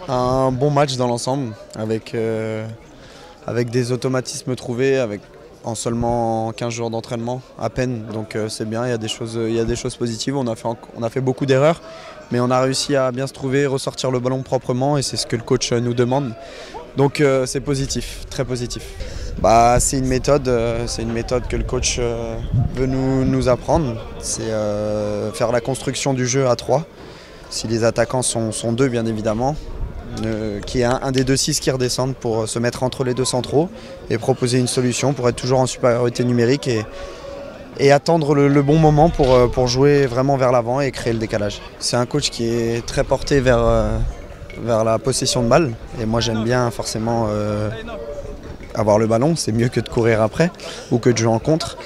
Un bon match dans l'ensemble, avec des automatismes trouvés, en seulement 15 jours d'entraînement, à peine. Donc c'est bien, il y a des choses positives. On a fait beaucoup d'erreurs, mais on a réussi à bien se trouver, ressortir le ballon proprement, et c'est ce que le coach nous demande. Donc c'est positif, très positif. C'est une méthode que le coach veut nous apprendre. C'est faire la construction du jeu à 3. Si les attaquants sont 2, bien évidemment, qui est un des 2-6 qui redescendent pour se mettre entre les 2 centraux et proposer une solution pour être toujours en supériorité numérique et attendre le bon moment pour jouer vraiment vers l'avant et créer le décalage. C'est un coach qui est très porté vers la possession de balle, et moi j'aime bien forcément avoir le ballon, c'est mieux que de courir après ou que de jouer en contre.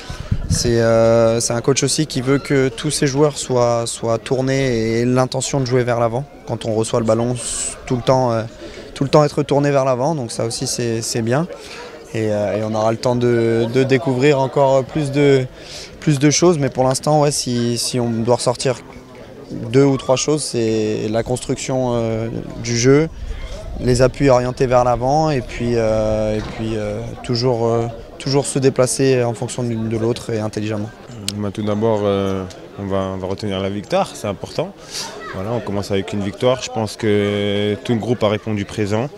C'est un coach aussi qui veut que tous ses joueurs soient tournés et aient l'intention de jouer vers l'avant. Quand on reçoit le ballon, tout le temps être tourné vers l'avant, donc ça aussi c'est bien. Et on aura le temps de découvrir encore plus de choses, mais pour l'instant, ouais, si on doit ressortir 2 ou 3 choses, c'est la construction du jeu, les appuis orientés vers l'avant, et puis toujours se déplacer en fonction l'une de l'autre et intelligemment. Tout d'abord, on va retenir la victoire, c'est important. Voilà, on commence avec une victoire. Je pense que tout le groupe a répondu présent.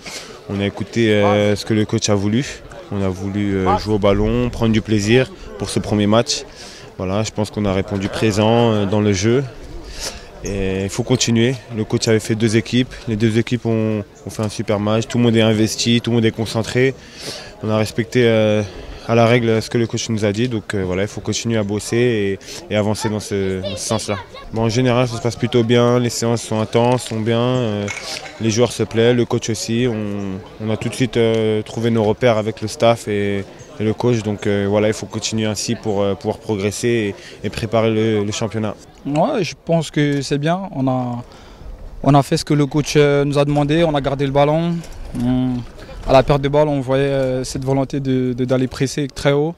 On a écouté ce que le coach a voulu. On a voulu jouer au ballon, prendre du plaisir pour ce premier match. Voilà, je pense qu'on a répondu présent dans le jeu. Et il faut continuer. Le coach avait fait 2 équipes. Les 2 équipes ont fait un super match. Tout le monde est investi, tout le monde est concentré. On a respecté à la règle ce que le coach nous a dit. Donc voilà, il faut continuer à bosser et avancer dans ce sens-là. En général, ça se passe plutôt bien. Les séances sont intenses, sont bien. Les joueurs se plaisent, le coach aussi. On a tout de suite trouvé nos repères avec le staff et le coach. Donc voilà, il faut continuer ainsi pour pouvoir progresser et préparer le championnat. Ouais, je pense que c'est bien. On a fait ce que le coach nous a demandé. On a gardé le ballon. À la perte de balle, on voyait cette volonté d'aller presser très haut,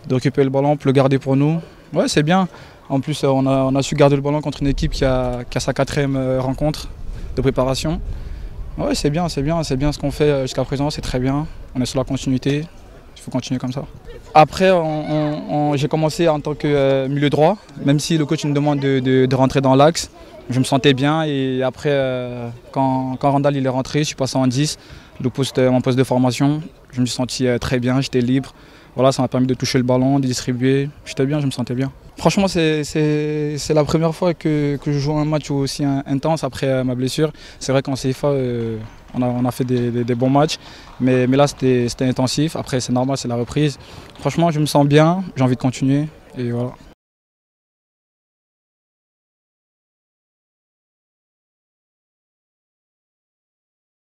de récupérer le ballon, pour le garder pour nous. Ouais, c'est bien. En plus, on a su garder le ballon contre une équipe qui a sa 4e rencontre de préparation. Ouais, c'est bien ce qu'on fait jusqu'à présent, c'est très bien. On est sur la continuité, il faut continuer comme ça. Après, j'ai commencé en tant que milieu droit, même si le coach nous demande de rentrer dans l'axe. Je me sentais bien, et après, quand Randall il est rentré, je suis passé en 10, mon poste de formation. Je me suis senti très bien, j'étais libre. Voilà, ça m'a permis de toucher le ballon, de distribuer. J'étais bien, je me sentais bien. Franchement, c'est la première fois que je joue un match aussi intense après ma blessure. C'est vrai qu'en CFA, on a fait des bons matchs, mais là c'était intensif. Après, c'est normal, c'est la reprise. Franchement, je me sens bien, j'ai envie de continuer et voilà.